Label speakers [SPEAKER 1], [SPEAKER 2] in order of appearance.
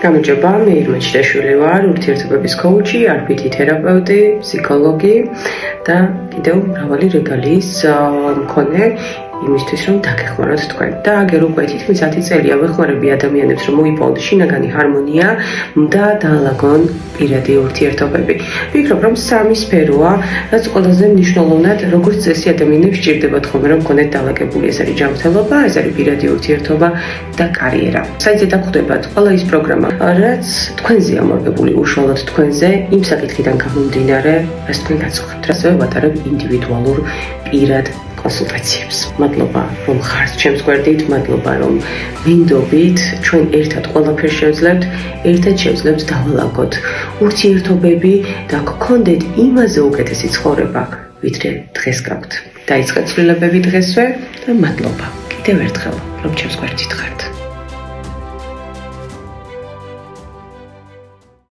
[SPEAKER 1] გამარჯობა, მე ირმა ჭიაშვილი ვარ, ურთიერთობების კოუჩი, RBT თერაპევტი, ფსიქოლოგი და კიდევ მრავალი რეგალიის მქონე იმისთვის, რომ დაგეხმაროთ თქვენ. და აგერ უკვე თითქმის 10 წელია ვეხმარები ადამიანებს, რომ მოიპოვონ შინაგანი ჰარმონია და დაალაგონ პირადი ურთიერთობები. ვფიქრობ, რომ სამი სფეროა, რაც ყველაზე მნიშვნელოვნად, როგორც წესი ადამიანებს სჭირდებათ ხოლმე, რომ გქონდეთ დაალაგებული. ეს არის ჯანმრთელობა, ეს არის პირადი ურთიერთობა და კარიერა. საერთოდ დაგხვდებათ ყველა ის პროგრამა, რაც თქვენზეა მორგებული, უშუალოდ თქვენზე, იმ საკითხიდან გამომდინარე, რაც თქვენ გაწუხებთ, ასევე ვატარებ ინდივიდუალურ პირად კონსულტაციებს. მადლობა, რომ ხართ ჩემს გვერდით, მადლობა, რომ მინდობით, ჩვენ ერთად ყველაფერს შევძლებთ, ერთად შევძლებთ დავალაგოთ ურთიერთობები და გქონდეთ იმაზე უკეთესი ცხოვრება, ვიდრე დღეს გაქვთ. დაიწყეთ ცვლილებები დღესვე და მადლობა კიდევ ერთხელ, რომ ჩემს გვერდით ხართ.